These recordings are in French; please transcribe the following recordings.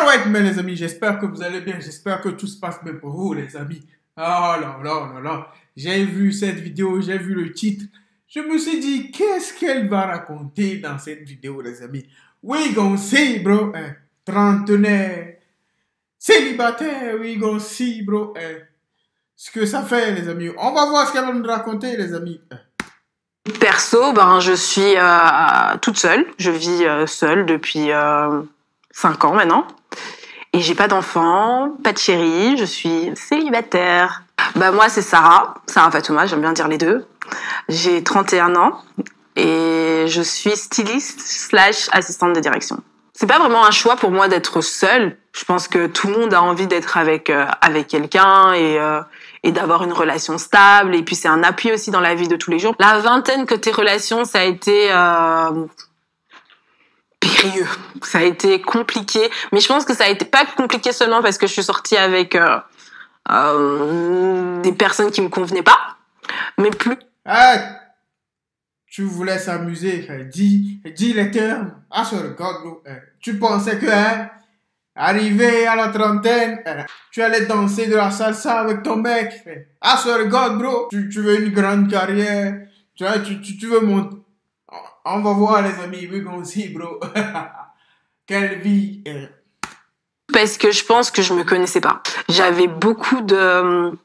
Alright, mais les amis, j'espère que vous allez bien, j'espère que tout se passe bien pour vous, les amis. Oh là là là là, j'ai vu cette vidéo, j'ai vu le titre. Je me suis dit, qu'est-ce qu'elle va raconter dans cette vidéo, les amis? We gon' see, bro. Trentenaire, célibataire, we gon' see, bro. Ce que ça fait, les amis. On va voir ce qu'elle va nous raconter, les amis. Perso, je suis toute seule. Je vis seule depuis 5 ans maintenant. Et j'ai pas d'enfant, pas de chéri, je suis célibataire. Moi, c'est Sarah Fatouma, j'aime bien dire les deux. J'ai 31 ans et je suis styliste / assistante de direction. C'est pas vraiment un choix pour moi d'être seule. Je pense que tout le monde a envie d'être avec quelqu'un et d'avoir une relation stable. Et puis c'est un appui aussi dans la vie de tous les jours. La vingtaine côté relation, ça a été périlleux. Ça a été compliqué. Mais je pense que ça a été pas compliqué seulement parce que je suis sortie avec des personnes qui me convenaient pas, mais plus. Tu voulais s'amuser, dis les termes. Ah, ce regarde, bro. Tu pensais que, arrivé à la trentaine, tu allais danser de la salsa avec ton mec. Ah, ce regarde, bro. Tu veux une grande carrière. Tu veux monter. On va voir, les amis. We gon' see, bro. Quelle vie. Parce que je pense que je me connaissais pas. J'avais beaucoup de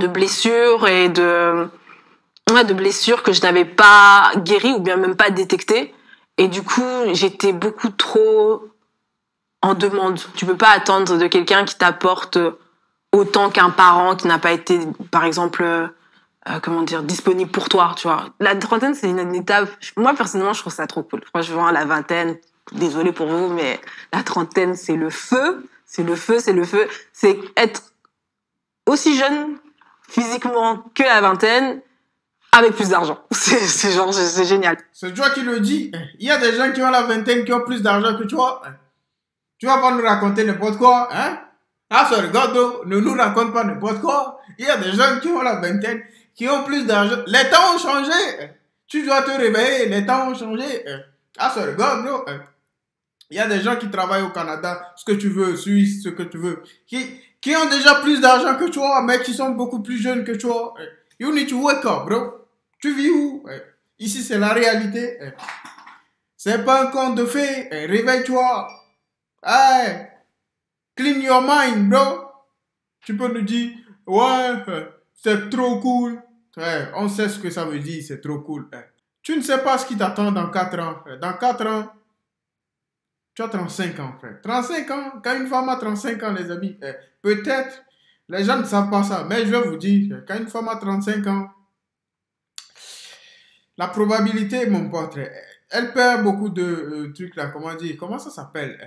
blessures et de blessures que je n'avais pas guéries ou bien même pas détectées. Et du coup, j'étais beaucoup trop en demande. Tu peux pas attendre de quelqu'un qui t'apporte autant qu'un parent qui n'a pas été, par exemple, disponible pour toi, tu vois. La trentaine, c'est une étape. Moi, personnellement, je trouve ça trop cool. Franchement, la vingtaine, désolée pour vous, mais la trentaine, c'est le feu. C'est le feu, c'est le feu. C'est être aussi jeune physiquement que la vingtaine, avec plus d'argent. C'est génial. C'est toi qui le dis. Il y a des gens qui ont la vingtaine qui ont plus d'argent que toi. Tu vas pas nous raconter n'importe quoi, hein? Ah, ce regarde, ne nous raconte pas n'importe quoi. Il y a des gens qui ont la vingtaine qui ont plus d'argent. Les temps ont changé. Tu dois te réveiller, les temps ont changé. Ah, ce regarde, bro. Il y a des gens qui travaillent au Canada, ce que tu veux, Suisse, ce que tu veux, qui ont déjà plus d'argent que toi, mais qui sont beaucoup plus jeunes que toi. You need to wake up, bro. Tu vis où? Ici, c'est la réalité. C'est pas un conte de fées. Réveille-toi. Hey, clean your mind, bro. Tu peux nous dire, ouais, c'est trop cool. On sait ce que ça veut dire, c'est trop cool. Tu ne sais pas ce qui t'attend dans 4 ans. Dans 4 ans, tu as 35 ans, frère. 35 ans, quand une femme a 35 ans, les amis, peut-être, les gens ne savent pas ça, mais je vais vous dire, quand une femme a 35 ans, la probabilité, mon pote, elle perd beaucoup de trucs là, comment ça s'appelle?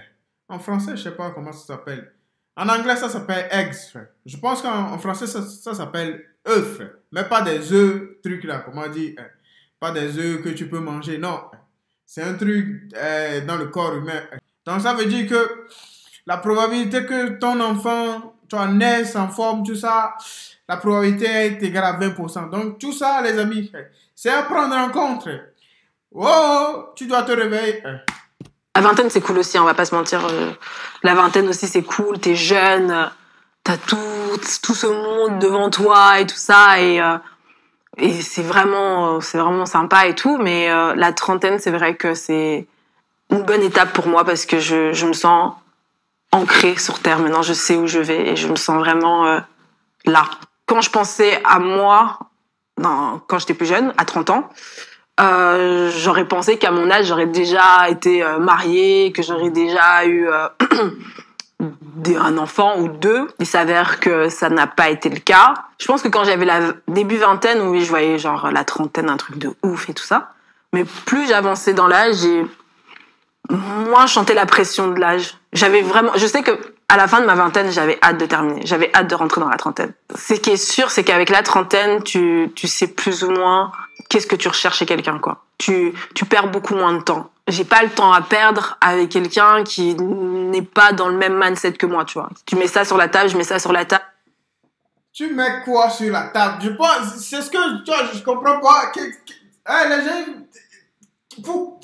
En français, je sais pas comment ça s'appelle. En anglais, ça s'appelle eggs, frère. Je pense qu'en français, ça s'appelle œufs, frère. Mais pas des œufs, trucs là, pas des œufs que tu peux manger, non. C'est un truc dans le corps humain. Donc, ça veut dire que la probabilité que ton enfant, naisse en forme, tout ça, la probabilité est égale à 20%. Donc, tout ça, les amis, c'est à prendre en compte. Oh, tu dois te réveiller. La vingtaine, c'est cool aussi, on va pas se mentir. La vingtaine aussi, c'est cool, t'es jeune, t'as tout ce monde devant toi et tout ça, et c'est vraiment sympa et tout, mais la trentaine, c'est vrai que c'est une bonne étape pour moi parce que je me sens ancrée sur terre. Maintenant, je sais où je vais et je me sens vraiment là. Quand je pensais à moi, quand j'étais plus jeune, à 30 ans, j'aurais pensé qu'à mon âge, j'aurais déjà été mariée, que j'aurais déjà eu un enfant ou deux. Il s'avère que ça n'a pas été le cas. Je pense que quand j'avais la début vingtaine, oui, je voyais genre la trentaine, un truc de ouf et tout ça. Mais plus j'avançais dans l'âge, moins je sentais la pression de l'âge. Je sais que à la fin de ma vingtaine, j'avais hâte de terminer. J'avais hâte de rentrer dans la trentaine. Ce qui est sûr, c'est qu'avec la trentaine, tu sais plus ou moins qu'est-ce que tu recherches chez quelqu'un, quoi. Tu perds beaucoup moins de temps. J'ai pas le temps à perdre avec quelqu'un qui n'est pas dans le même mindset que moi, tu vois. Tu mets ça sur la table, je mets ça sur la table. Tu mets quoi sur la table? Je pense, c'est ce que, tu vois, je comprends pas. Les gens,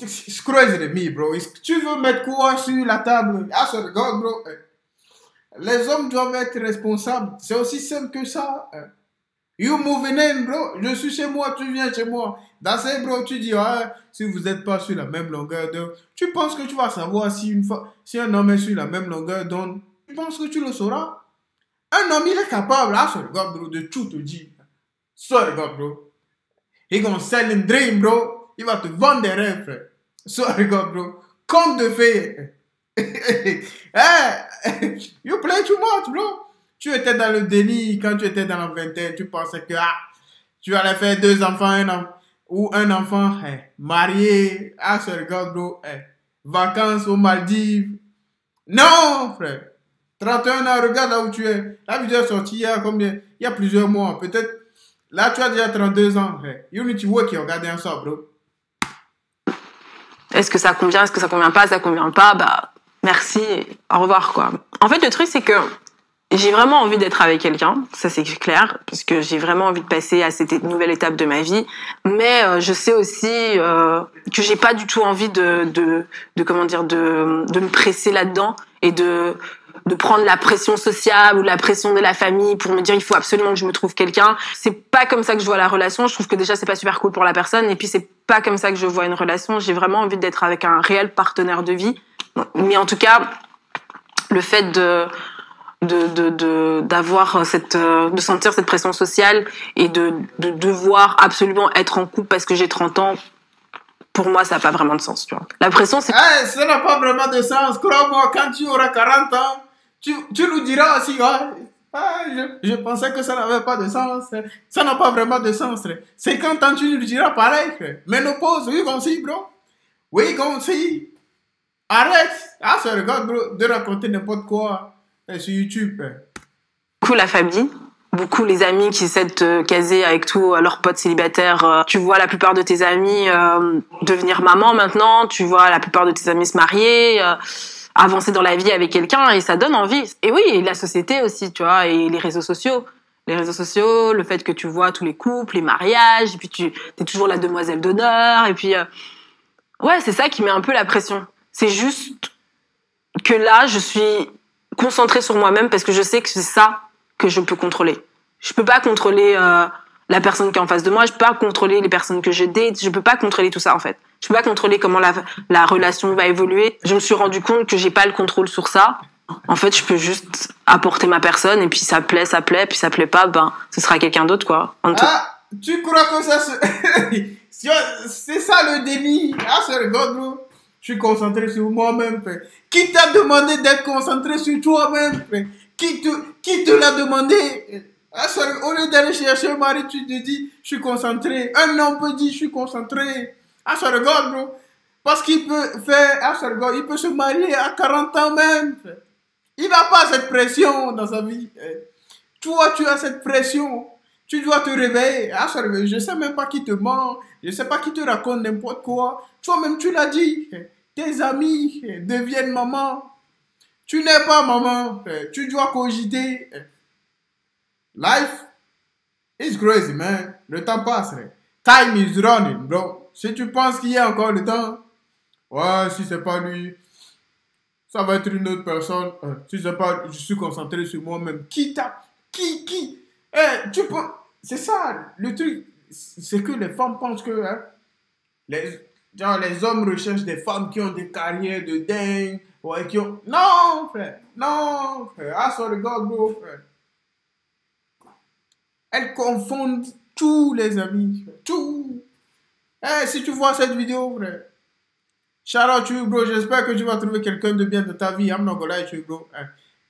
It's crazy to me, bro. Tu veux mettre quoi sur la table? I swear to God, bro. Les hommes doivent être responsables. C'est aussi simple que ça. You moving in, bro. Je suis chez moi, tu viens chez moi. Dans ces bro, tu dis, ah, si vous n'êtes pas sur la même longueur d'onde, tu penses que tu vas savoir si un homme est sur la même longueur d'onde? Tu penses que tu le sauras? Un homme, il est capable, ah, sorry God, bro, de tout te dire. Sorry God, bro. He gonna sell a dream, bro. Il va te vendre des rêves, frère. Sorry God, bro. Conte de fées. Hey, you play too much, bro. Tu étais dans le déni quand tu étais dans la vingtaine. Tu pensais que tu allais faire 2 enfants, ou un enfant marié. Ah, sorry God, bro. Vacances aux Maldives. Non, frère. 31 ans, regarde là où tu es. La vidéo est sortie il y a combien? Il y a plusieurs mois. Peut-être. Là, tu as déjà 32 ans. You need to work qui regarde un ça, bro. Est-ce que ça convient? Est-ce que ça convient pas? Ça convient pas? Bah, merci. Au revoir, quoi. En fait, le truc, c'est que j'ai vraiment envie d'être avec quelqu'un. Ça, c'est clair. Parce que j'ai vraiment envie de passer à cette nouvelle étape de ma vie. Mais je sais aussi que j'ai pas du tout envie de me presser là-dedans et de prendre la pression sociale ou la pression de la famille pour me dire il faut absolument que je me trouve quelqu'un. C'est pas comme ça que je vois la relation. Je trouve que déjà c'est pas super cool pour la personne et puis c'est pas comme ça que je vois une relation. J'ai vraiment envie d'être avec un réel partenaire de vie. Mais en tout cas, le fait de sentir cette pression sociale et de devoir absolument être en couple parce que j'ai 30 ans, pour moi, ça n'a pas vraiment de sens, tu vois. La pression, c'est... ça n'a pas vraiment de sens. Crois-moi, quand tu auras 40 ans, tu nous diras aussi, je pensais que ça n'avait pas de sens. Ça n'a pas vraiment de sens. 50 ans, tu nous diras pareil. Ménopause, oui, comme si, bro. Oui, comme si. Arrête. Ah, ça regarde, bro, de raconter n'importe quoi sur YouTube. Beaucoup la famille. Beaucoup les amis qui essaient de te caser avec tous leurs potes célibataires. Tu vois la plupart de tes amis devenir maman maintenant. Tu vois la plupart de tes amis se marier, avancer dans la vie avec quelqu'un et ça donne envie. Et oui, et la société aussi, tu vois, et les réseaux sociaux. Les réseaux sociaux, le fait que tu vois tous les couples, les mariages, et puis tu es toujours la demoiselle d'honneur. Et puis, ouais, c'est ça qui met un peu la pression. C'est juste que là, je suis concentrée sur moi-même parce que je sais que c'est ça que je peux contrôler. Je peux pas contrôler la personne qui est en face de moi, je peux pas contrôler les personnes que je date, je peux pas contrôler tout ça en fait. Je peux pas contrôler comment la relation va évoluer. Je me suis rendu compte que j'ai pas le contrôle sur ça. En fait, je peux juste apporter ma personne et puis ça plaît, puis ça plaît pas, ben ce sera quelqu'un d'autre quoi. Tu crois que ça c'est ça le déni? Ah, c'est le god, bro. Je suis concentré sur moi-même. Qui t'a demandé d'être concentré sur toi-même? Qui te l'a demandé? Au lieu d'aller chercher un mari, tu te dis, je suis concentré. Un homme peut dire, je suis concentré. Ah, ça regarde, bro. Parce qu'il peut faire, il peut se marier à 40 ans même. Il n'a pas cette pression dans sa vie. Toi, tu as cette pression. Tu dois te réveiller. Ah, je ne sais même pas qui te ment. Je ne sais pas qui te raconte n'importe quoi. Toi-même, tu l'as dit. Tes amis deviennent maman. Tu n'es pas maman. Tu dois cogiter. Life is crazy, man. Le temps passe. Time is running, bro. Si tu penses qu'il y a encore le temps, ouais, si c'est pas lui, ça va être une autre personne. Si c'est pas, je suis concentré sur moi-même. Qui? Tu peux... C'est ça, le truc. C'est que les femmes pensent que les hommes recherchent des femmes qui ont des carrières de dingue. Ouais, qui ont... Non, frère. Non, frère. Ah, sorry, God, bro, frère. Elles confondent tous les amis. Tout. Si tu vois cette vidéo, frère. Shout out to you, bro. J'espère que tu vas trouver quelqu'un de bien de ta vie. I'm not gonna lie to you, bro.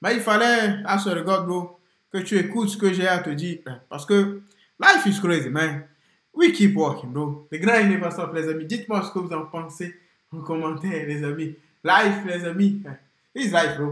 Mais il fallait, ah, sorry, God, bro, que tu écoutes ce que j'ai à te dire. Parce que life is crazy, man. We keep walking, bro. The grind never stop, les amis. Dites-moi ce que vous en pensez en commentaire, les amis. Life, les amis. It's life, bro.